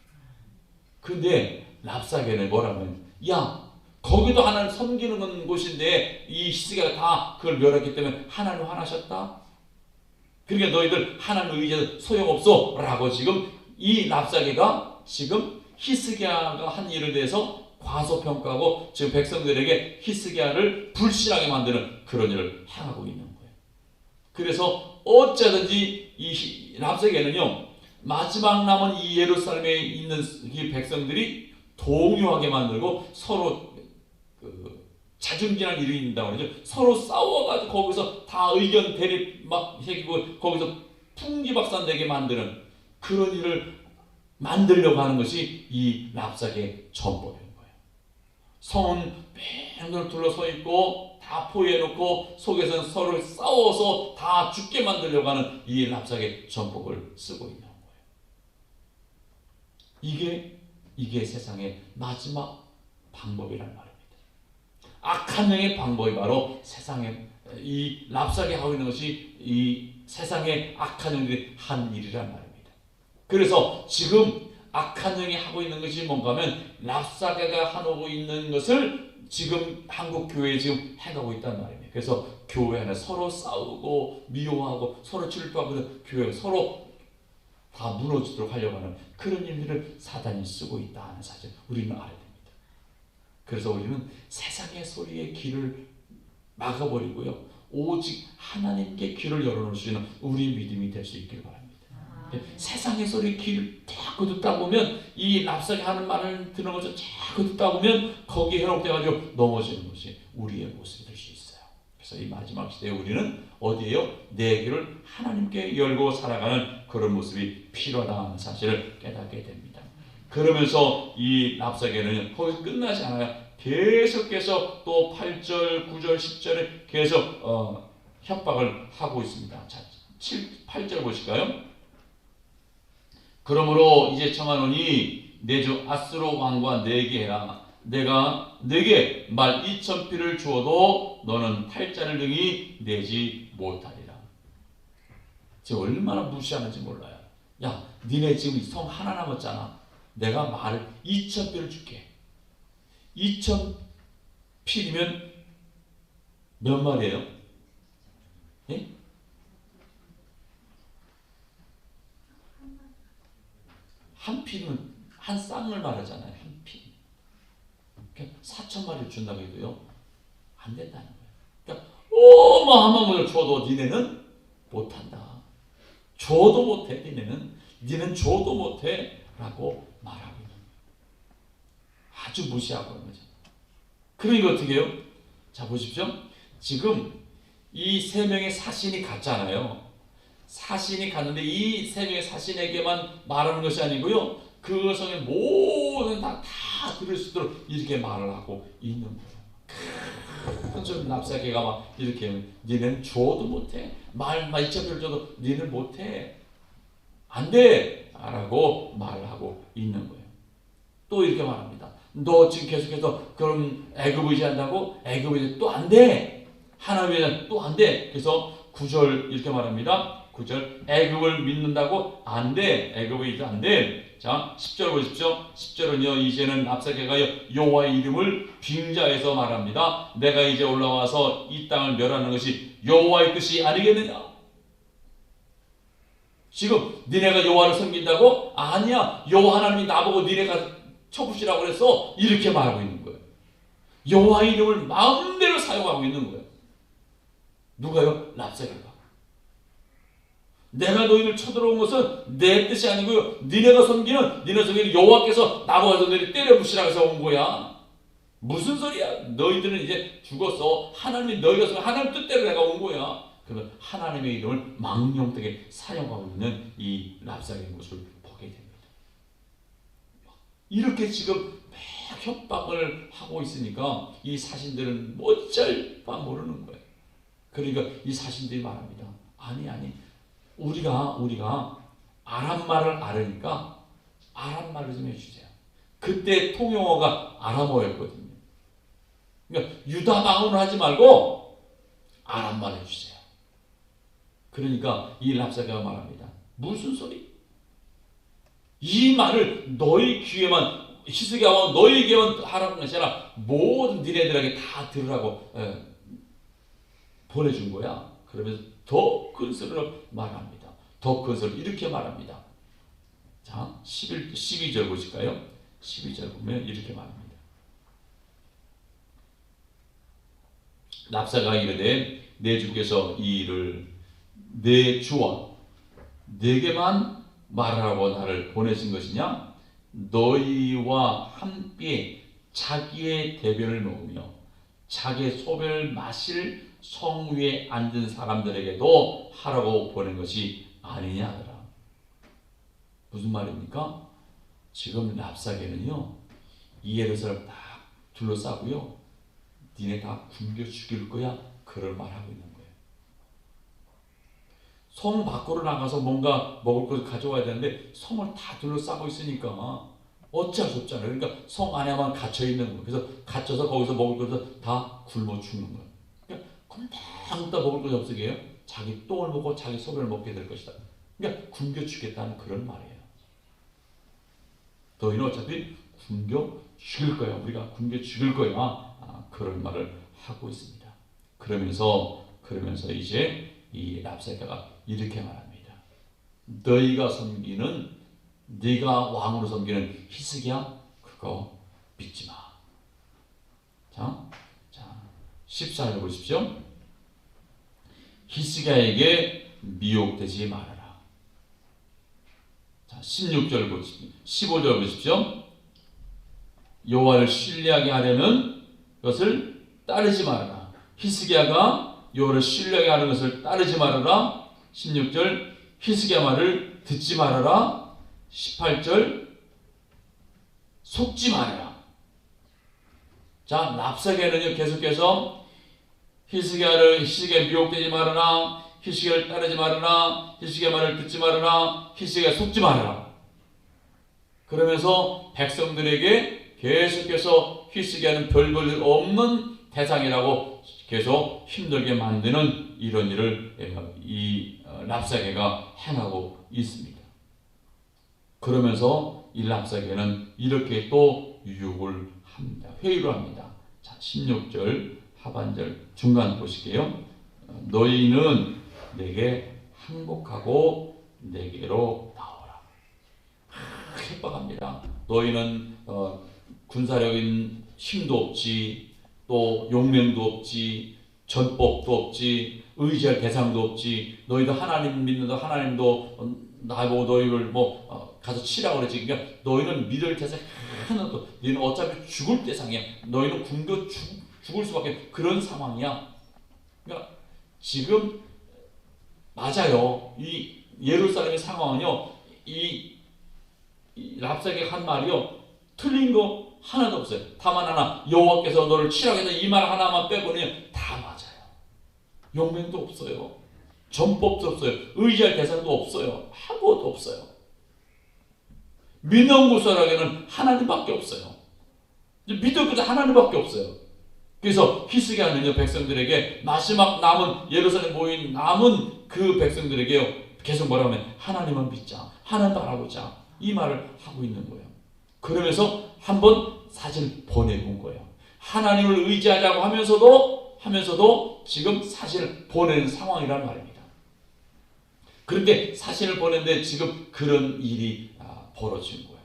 근데 랍사게는 뭐라면 야 거기도 하나님 섬기는 곳인데 이 히스기야가 다 그걸 멸했기 때문에 하나님 화나셨다. 그러니까 너희들 하나님 의지해서 소용없어 라고 지금 이 랍사게가 지금 히스기야가 한 일에 대해서 과소평가하고 지금 백성들에게 히스기야를 불신하게 만드는 그런 일을 행하고 있는 거예요. 그래서 어쩌든지 이 랍사게는요 마지막 남은 이 예루살렘에 있는 이 백성들이 동요하게 만들고 서로 자중질환 일이 있다고 그러죠. 서로 싸워가지고 거기서 다 의견 대립 막 새기고 거기서 풍지박산되게 만드는 그런 일을 만들려고 하는 것이 이 랍사게의 전법인 거예요. 성은 뺑돌 둘러서 있고 다 포위해놓고 속에서는 서로 싸워서 다 죽게 만들려고 하는 이 랍사게 전법을 쓰고 있는 거예요. 이게 세상의 마지막 방법이란 말입니다. 악한 영의 방법이 바로 세상에 이 랍사게 하고 있는 것이 이 세상의 악한 영들이 한 일이란 말입니다. 그래서 지금 악한 영이 하고 있는 것이 뭔가 하면 랍사게가 하고 있는 것을 지금 한국 교회에 지금 해가고 있단 말입니다. 그래서 교회 안에 서로 싸우고 미워하고 서로 질투하고 교회가 서로 다 무너지도록 하려고 하는 그런 일들을 사단이 쓰고 있다는 사실 우리는 알아야 됩니다. 그래서 우리는 세상의 소리에 귀를 막아버리고요. 오직 하나님께 귀를 열어놓을 수 있는 우리 믿음이 될 수 있길 바랍니다. 세상의 소리에 귀를 자꾸 듣다 보면 이 랍사게 하는 말을 듣는 것을 자꾸 듣다 보면 거기에 현혹돼가지고 넘어지는 것이 우리의 모습이 될 수 있어요. 그래서 이 마지막 시대에 우리는 어디에요? 내 귀를 하나님께 열고 살아가는 그런 모습이 필요하다는 사실을 깨닫게 됩니다. 그러면서 이 랍사게는 거기서 끝나지 않아요. 계속해서 또 8절, 9절, 10절에 계속 협박을 하고 있습니다. 자, 8절 보실까요? 그러므로 이제 청하노니 내 주 아스로 왕과 내게 해라. 내가 네게 말 2,000피를 주어도 너는 팔자를 등이 내지 못하리라. 지금 얼마나 무시하는지 몰라요. 야, 니네 지금 성 하나 남았잖아. 내가 말 2,000피를 줄게. 2,000필이면 몇 마리예요? 예? 한 필이면 한 쌍을 말하잖아요. 한 필. 그러니까 4,000마리를 준다고 해도요. 안 된다는 거예요. 그러니까 어마어마한 것을 줘도 니네는 못한다. 줘도 못해. 니는 줘도 못해. 라고 말하고 있는 거예요. 아주 무시하고 있는 거죠. 그러니까 어떻게 해요? 자 보십시오. 지금 이 세 명의 사신이 갔잖아요. 사신이 갔는데 이 세 명의 사신에게만 말하는 것이 아니고요. 그 성의 모든 다 들을 수 있도록 이렇게 말을 하고 있는 거예요. 좀 납사게가 막 이렇게 니는 줘도 못해. 말 2,000표를 줘도 니는 못해. 안 돼. 라고 말하고 있는 거예요. 또 이렇게 말합니다. 너 지금 계속해서 그럼 애굽 의지한다고? 애굽 의지 또 안 돼. 하나님 의지는 또 안 돼. 그래서 9절 이렇게 말합니다. 9절 애굽을 믿는다고? 안 돼. 애굽 의지 안 돼. 자 10절 보십시오. 10절은요. 이제는 랍사게가 여호와의 이름을 빙자해서 말합니다. 내가 이제 올라와서 이 땅을 멸하는 것이 여호와의 뜻이 아니겠느냐? 지금 니네가 여호와를 섬긴다고? 아니야. 여호와 하나님이 나보고 니네가 쳐부시라고 그래서 이렇게 말하고 있는 거예요. 여호와의 이름을 마음대로 사용하고 있는 거예요. 누가요? 랍사게가. 내가 너희를 쳐들어온 것은 내 뜻이 아니고요. 니네가 섬기는 여호와께서 나보고 너희를 때려부시라고 해서 온 거야. 무슨 소리야? 너희들은 이제 죽었어. 하나님이 너희가 섬기는 하나님 뜻대로 내가 온 거야. 그러면 하나님의 이름을 망령되게 사용하고 있는 이 랍사게의 모습을 보게 됩니다. 이렇게 지금 막 협박을 하고 있으니까 이 사신들은 못잘 바 모르는 거예요. 그러니까 이 사신들이 말합니다. 아니 우리가 아람 말을 알으니까 아람 말을 좀 해주세요. 그때 통용어가 아람어였거든요. 그러니까 유다 방언을 하지 말고 아람말 해주세요. 그러니까 이 랍사게가 말합니다. 무슨 소리? 이 말을 너희 귀에만 히스기야와 너희에게만 하라는 것이 아니라 모든 니네들에게 다 들으라고 보내준 거야. 그러면서 더 큰 소리로 말합니다. 더 큰 소리 이렇게 말합니다. 자, 12절 보실까요? 12절 보면 이렇게 말합니다. 랍사가 이르되 내 주께서 이 일을 내 주와 내게만 말하라고 나를 보내신 것이냐? 너희와 함께 자기의 대변을 먹으며 자기의 소변을 마실 성 위에 앉은 사람들에게도 하라고 보낸 것이 아니냐 하더라. 무슨 말입니까? 지금 랍사게는요, 이 예루살렘 다 둘러싸고요, 니네 다 굶겨 죽일 거야. 그런 말하고 있는 거예요. 성 밖으로 나가서 뭔가 먹을 것을 가져와야 되는데 성을 다 둘러싸고 있으니까 어찌할 수 없잖아요. 그러니까 성 안에만 갇혀 있는 거예요. 그래서 갇혀서 거기서 먹을 것을 다 굶어 죽는 거예요. 그러니까 금방 먹을 것이 없으게요. 자기 똥을 먹고 자기 소변을 먹게 될 것이다. 그러니까 굶겨 죽겠다는 그런 말이에요. 너희는 어차피 굶겨 죽일 거야. 우리가 굶겨 죽일 거야. 그런 말을 하고 있습니다. 그러면서 이제 이 랍사게가 이렇게 말합니다. 너희가 섬기는, 네가 왕으로 섬기는 히스기야, 그거 믿지 마. 자 14절 보십시오. 히스기야에게 미혹되지 말아라. 자, 16절 보십시오. 15절 보십시오. 여호와를 신뢰하게 하려는 것을 따르지 말아라. 히스기야가 여호와를 신뢰하게 하는 것을 따르지 말아라. 16절 히스기야 말을 듣지 말아라. 18절 속지 말아라. 자, 랍사게는요 계속해서 히스기야 미혹되지 말아라. 히스기야를 따르지 말아라. 히스기야 말을 듣지 말아라. 히스기야 속지 말아라. 그러면서 백성들에게 계속해서 히스기야는 별 볼 일 없는 대상이라고 계속 힘들게 만드는 이런 일을 이 랍사게가 행하고 있습니다. 그러면서 이 랍사게는 이렇게 또 유혹을 합니다. 회유를 합니다. 자, 16절 하반절 중간 보실게요. 너희는 내게 항복하고 내게로 나오라. 협박합니다. 너희는 군사력인 힘도 없지, 또 용맹도 없지, 전법도 없지, 의지할 대상도 없지. 너희도 하나님 믿는다. 하나님도 나보고 너희를 가서 치라고 그러지. 그러니까 너희는 믿을 대상이 하나도, 너희는 어차피 죽을 대상이야. 너희는 굶겨 죽을 수밖에 그런 상황이야. 그러니까 지금 맞아요. 이 예루살렘의 상황은요, 이 랍사게가 한 말이요, 틀린 거 하나도 없어요. 다만 하나, 여호와께서 너를 치라고 해서 이 말 하나만 빼고는 다 맞아요. 용맹도 없어요. 전법도 없어요. 의지할 대상도 없어요. 아무것도 없어요. 믿는 구설에게는 하나님밖에 없어요. 믿을 것은 하나님밖에 없어요. 그래서 히스기야는요, 백성들에게 마지막 남은 예루살렘 모인 남은 그 백성들에게 계속 뭐라고 하면 하나님을 믿자, 하나님 바라보자, 이 말을 하고 있는 거예요. 그러면서 한번 사진을 보내본 거예요. 하나님을 의지하자고 하면서도 지금 사진을 보내는 상황이란 말입니다. 그런데 사진을 보냈는데 지금 그런 일이 벌어진 거예요.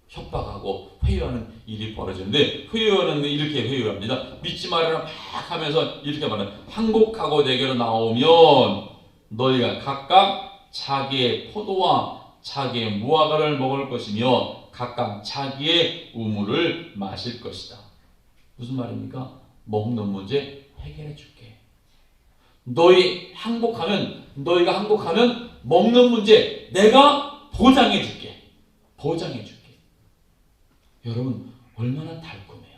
협박하고 회유하는 일이 벌어지는데, 회유하는 이렇게 회유합니다. 믿지 말아라 막 하면서 이렇게 말해요. 항복하고 내게로 나오면 너희가 각각 자기의 포도와 자기의 무화과를 먹을 것이며 각각 자기의 우물을 마실 것이다. 무슨 말입니까? 먹는 문제 해결해 줄게. 너희가 항복하면 먹는 문제 내가 보장해 줄게. 보장해 줄게. 여러분, 얼마나 달콤해요.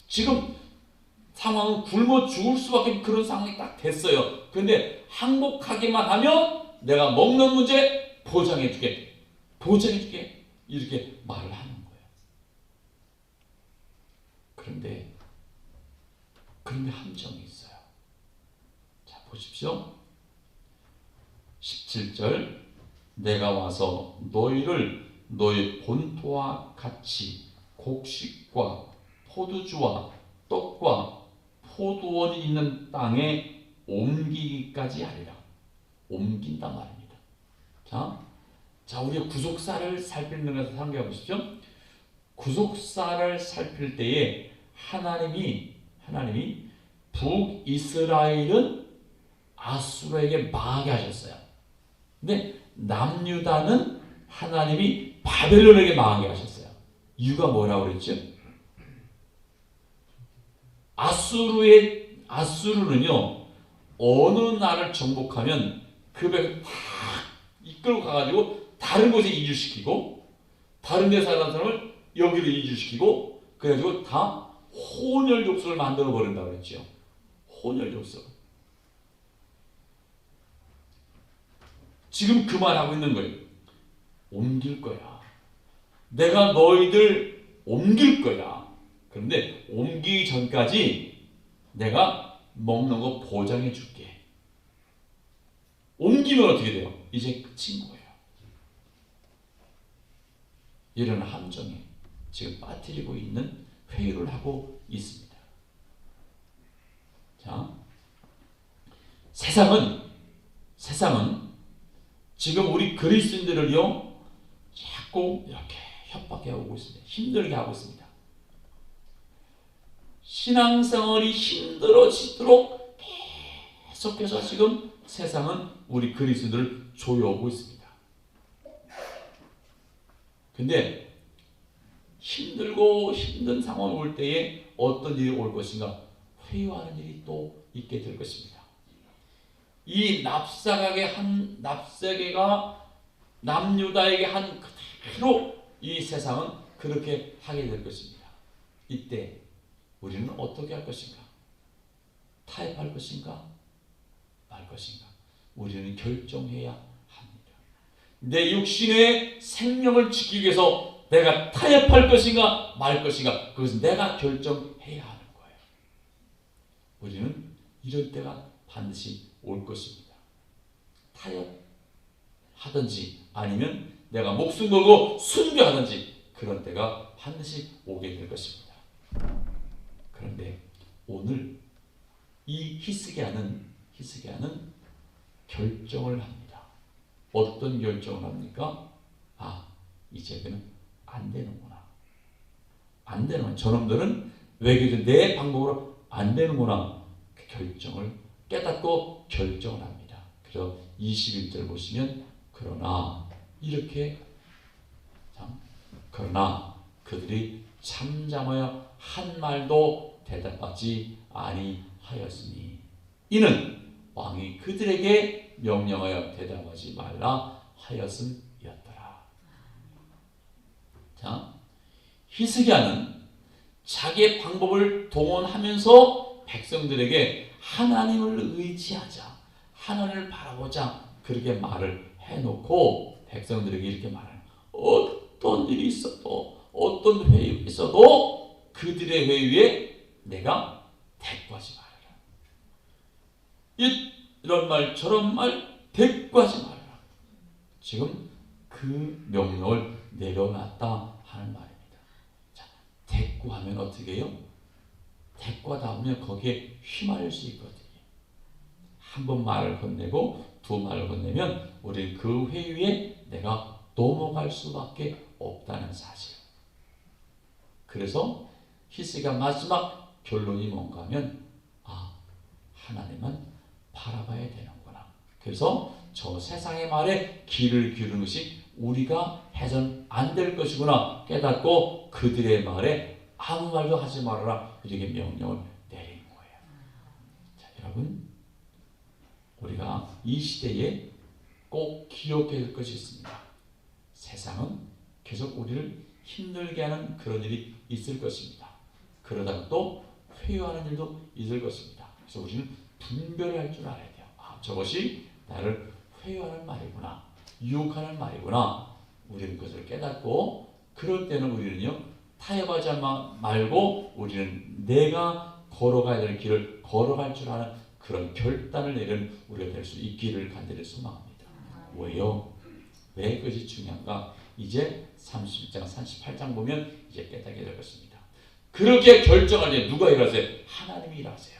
지금 상황은 굶어 죽을 수밖에 그런 상황이 딱 됐어요. 그런데 항복하기만 하면 내가 먹는 문제 보장해 줄게. 보장해 줄게. 이렇게 말을 하는 거예요. 그런데 함정이 있어요. 자, 보십시오. 17절 내가 와서 너희를 너희 본토와 같이 곡식과 포도주와 떡과 포도원이 있는 땅에 옮기기까지 하리라. 옮긴단 말입니다. 자, 우리가 구속사를 살피는 것을 생각해 보십시오. 구속사를 살필 때에 하나님이 북이스라엘은 아수르에게 망하게 하셨어요. 근데 남유다는 하나님이 바벨론에게 망하게 하셨어요. 이유가 뭐라고 그랬죠? 아수르는요, 어느 나라를 정복하면 그 백을 다 이끌고 가가지고 다른 곳에 이주시키고, 다른 데 사는 사람을 여기로 이주시키고, 그래가지고 다 혼혈족속을 만들어 버린다고 그랬죠. 혼혈족속. 지금 그 말하고 있는 거예요. 옮길 거야. 내가 너희들 옮길 거야. 그런데 옮기기 전까지 내가 먹는 거 보장해 줄게. 옮기면 어떻게 돼요? 이제 끝인 거예요. 이런 함정에 지금 빠뜨리고 있는 회유를 하고 있습니다. 자, 세상은 지금 우리 그리스도인들을요 자꾸 이렇게 협박해 오고 있습니다. 힘들게 하고 있습니다. 신앙생활이 힘들어지도록 계속해서 지금 세상은 우리 그리스도인들을 조여오고 있습니다. 근데 힘들고 힘든 상황이 올 때에 어떤 일이 올 것인가? 회유하는 일이 또 있게 될 것입니다. 이 납사계가 남유다에게 한 그대로 이 세상은 그렇게 하게 될 것입니다. 이때 우리는 어떻게 할 것인가? 타협할 것인가? 말 것인가? 우리는 결정해야 합니다. 내 육신의 생명을 지키기 위해서 내가 타협할 것인가 말 것인가, 그것은 내가 결정해야 하는 거예요. 우리는 이럴 때가 반드시 올 것입니다. 타협하든지 아니면 내가 목숨 걸고 순교하든지 그런 때가 반드시 오게 될 것입니다. 그런데 오늘 이 히스기야는 결정을 합니다. 어떤 결정을 합니까? 이제는 안 되는구나. 안 되는구나. 저놈들은 외교적 내 방법으로 안 되는구나. 그 결정을 깨닫고 결정을 합니다. 그래서 21절 보시면 그러나 그들이 잠잠하여 한 말도 대답하지 아니하였으니 이는 왕이 그들에게 명령하여 대답하지 말라 하였음이었더라. 자, 히스기야는 자기의 방법을 동원하면서 백성들에게 하나님을 의지하자, 하나님을 바라보자, 그렇게 말을 해놓고 백성들에게 이렇게 말해요. 어떤 일이 있어도, 어떤 회유가 있어도 그들의 회유에 내가 대꾸하지 말아라. 이런 말 저런 말 대꾸하지 말아라. 지금 그 명령을 내려놨다 하는 말입니다. 자, 대꾸하면 어떻게 해요? 대꾸하다 보면 거기에 휘말릴 수 있거든요. 한 번 말을 건네고 두 말을 건네면 우리 그 회유에 내가 넘어갈 수밖에 없다는 사실. 그래서 히스기야 마지막 결론이 뭔가 하면 하나님만 바라봐야 되는구나. 그래서 저 세상의 말에 귀를 기울이는 것이 우리가 해서는 안 될 것이구나 깨닫고 그들의 말에 아무 말도 하지 말아라 이렇게 명령을 내린 거예요. 자, 여러분, 우리가 이 시대에 꼭 기억해야 될 것이 있습니다. 세상은 계속 우리를 힘들게 하는 그런 일이 있을 것입니다. 그러다가 또 회유하는 일도 있을 것입니다. 그래서 우리는 분별할 줄 알아야 돼요. 저것이 나를 회유하는 말이구나, 유혹하는 말이구나. 우리는 그것을 깨닫고 그럴 때는 우리는요 타협하지 말고 우리는 내가 걸어가야 될 길을 걸어갈 줄 아는 그런 결단을 내리는 우리가 될 수 있기를 간절히 소망합니다. 왜요? 왜 그것이 중요한가? 이제 31장, 38장 보면 이제 깨닫게 될 것입니다. 그렇게 결정할 때 누가 일하세요? 하나님이 일하세요.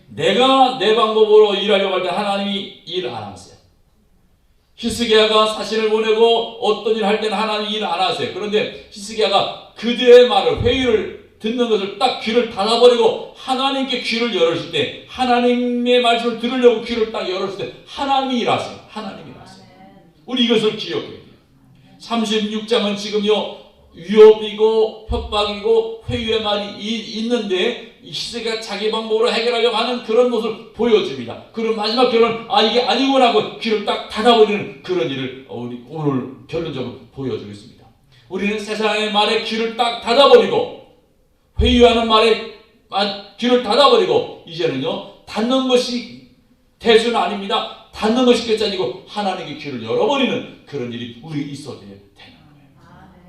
내가 내 방법으로 일하려고 할 때 하나님이 일 안 하세요. 히스기야가 사신을 보내고 어떤 일을 할 때는 하나님이 일 안 하세요. 그런데 히스기야가 그들의 말을, 회의를 듣는 것을 딱 귀를 닫아버리고 하나님께 귀를 열었을 때, 하나님의 말씀을 들으려고 귀를 딱 열었을 때 하나님이 일하세요. 하나님이 일하세요. 우리 이것을 기억해야 돼요. 36장은 지금요 위협이고 협박이고 회유의 말이 있는데 히스기야가 자기 방법으로 해결하려고 하는 그런 모습을 보여줍니다. 그럼 마지막 결론, 이게 아니구나 하고 귀를 딱 닫아버리는 그런 일을 우리 오늘 결론적으로 보여주겠습니다. 우리는 세상의 말에 귀를 딱 닫아버리고 회유하는 말에 귀를 닫아버리고 이제는요 닫는 것이 대수는 아닙니다. 닫는 것이 끝이 아니고 하나님의 귀를 열어버리는 그런 일이 우리에게 있어야 되는 거예요.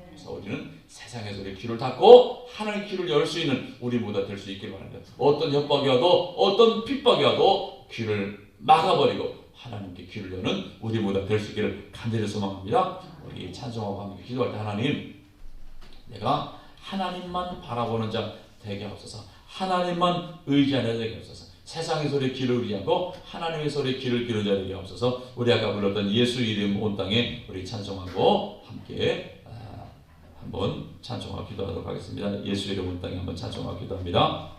그래서 우리는 세상의 소리에 귀를 닫고 하나님의 귀를 열 수 있는 우리 모두가 될 수 있길 바랍니다. 어떤 협박이 와도 어떤 핍박이 와도 귀를 막아버리고 하나님께 귀를 여는 우리 모두가 될 수 있기를 간절히 소망합니다. 우리 찬송하고 함께 기도할 때 하나님, 내가 하나님만 바라보는 자 되게 하옵소서. 하나님만 의지하는 자 되게 하옵소서. 세상의 소리에 귀를 의지하고 하나님의 소리에 귀를 기울이는 자 되게 하옵소서. 우리 아까 불렀던 예수 이름 온 땅에 우리 찬송하고 함께 한번 찬송하고 기도하도록 하겠습니다. 예수 이름 온 땅에 한번 찬송하고 기도합니다.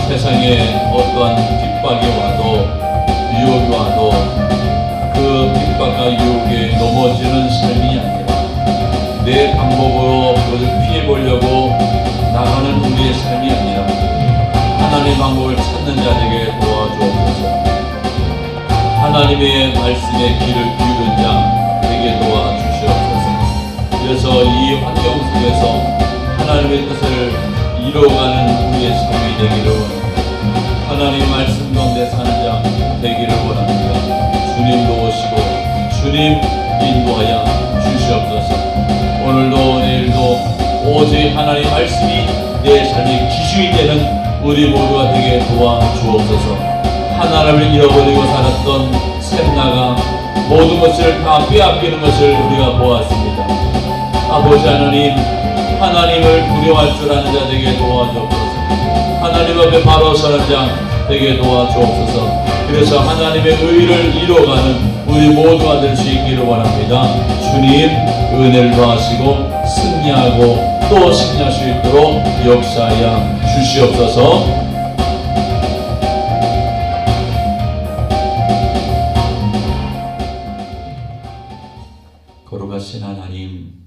세상에 어떠한 핍박이 와도 유혹이 와도 그 핍박과 유혹에 넘어지는 삶이 아니라 내 방법으로 그것을 피해보려고 나가는 우리의 삶이 아니라 하나님의 방법을 찾는 자에게 도와주옵소서. 하나님의 말씀에 귀를 기울인 자 되게 도와주시옵소서. 그래서 이 환경 속에서 하나님의 뜻을 이루어가는 우리의 삶이 되기를 원합니다. 하나님의 말씀 가운데 사는 자 되기를 원합니다. 주님 도우시고 주님 인도하여 주시옵소서. 주시옵소서. 오늘도 내일도 오직 하나님의 말씀이 내 삶의 기준이 되는 우리 모두가 되게 도와주옵소서. 하나님을 잃어버리고 살았던 샘나가 모든 것을 다 빼앗기는 것을 우리가 보았습니다. 아버지 하나님, 하나님을 두려워할 줄 아는 자 되게 도와주옵소서. 하나님 앞에 바로 서는 자 되게 도와주옵소서. 그래서 하나님의 의를 이루어가는 우리 모두가 될 수 있기를 원합니다. 주님 은혜를 더하시고 승리하고 또 승리할 수 있도록 역사하여 주시옵소서. 거룩하신 하나님,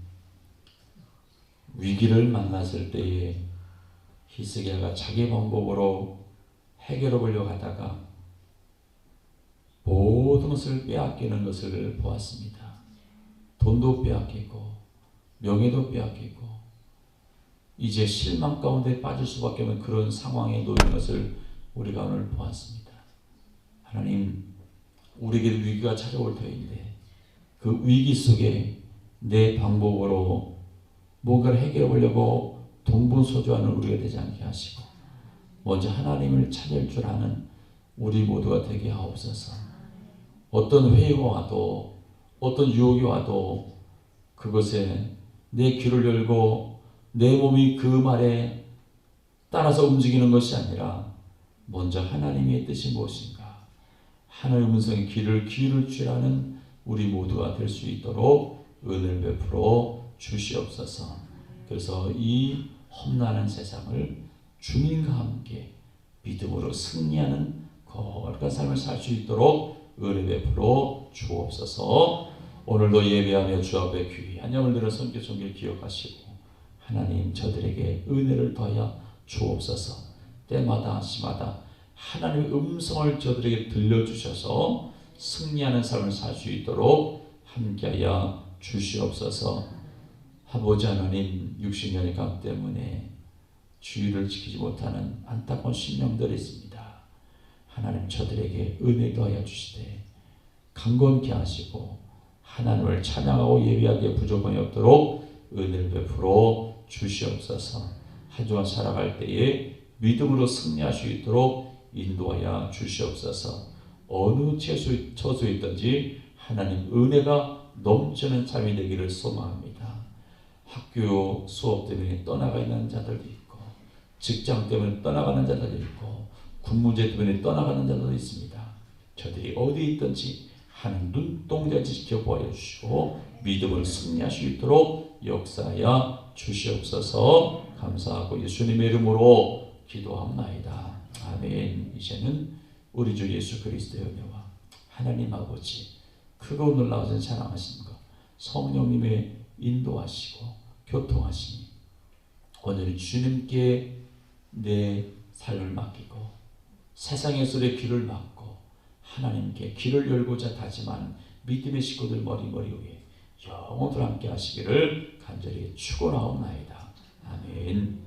위기를 만났을 때에 히스기야가 자기 방법으로 해결해 보려고 하다가 모든 것을 빼앗기는 것을 보았습니다. 돈도 빼앗기고 명예도 빼앗기고 이제 실망 가운데 빠질 수밖에 없는 그런 상황에 놓인 것을 우리가 오늘 보았습니다. 하나님, 우리에게 위기가 찾아올 터인데 그 위기 속에 내 방법으로 뭔가를 해결해 보려고 동분서주하는 우리가 되지 않게 하시고 먼저 하나님을 찾을 줄 아는 우리 모두가 되게 하옵소서. 어떤 회의가 와도 어떤 유혹이 와도 그것에 내 귀를 열고 내 몸이 그 말에 따라서 움직이는 것이 아니라 먼저 하나님의 뜻이 무엇인가, 하나님의 음성의 귀를 주라는 우리 모두가 될 수 있도록 은혜를 베풀어 주시옵소서. 그래서 이 험난한 세상을 주님과 함께 믿음으로 승리하는 거룩한 삶을 살 수 있도록 은혜 베풀어 주옵소서. 오늘도 예배하며 주 앞에 귀한 영을 들어 손길 기억하시고 하나님 저들에게 은혜를 더하여 주옵소서. 때마다 시마다 하나님의 음성을 저들에게 들려주셔서 승리하는 삶을 살 수 있도록 함께하여 주시옵소서. 아버지 하나님, 육신연의 감 때문에 주의를 지키지 못하는 안타까운 심령들이 있습니다. 하나님 저들에게 은혜 더하여 주시되 강건케 하시고 하나님을 찬양하고 예배하기에 부족함이 없도록 은혜를 베풀어 주시옵소서. 한 주간 살아갈 때에 믿음으로 승리할 수 있도록 인도하여 주시옵소서. 어느 처소에 있든지 하나님 은혜가 넘치는 삶이 되기를 소망합니다. 학교 수업 때문에 떠나가 있는 자들도 있고 직장 때문에 떠나가는 자들도 있고 군문제 때문에 떠나가는 자들도 있습니다. 저들이 어디 있든지 하나님 눈동자같이 지켜보아 주시고 믿음을 승리할 수 있도록 역사하여 주시옵소서. 감사하고 예수님의 이름으로 기도합나이다. 아멘. 이제는 우리 주 예수 그리스도의 은혜와 하나님 아버지 크고 놀라우신 사랑하신 것 성령님의 인도하시고 교통하시니 오늘 주님께 내 삶을 맡기고 세상의 소리에 귀를 막고 하나님께 귀를 열고자 다짐하는 믿음의 식구들 머리 위에 영원토록 함께 하시기를 간절히 축원하옵나이다. 아멘.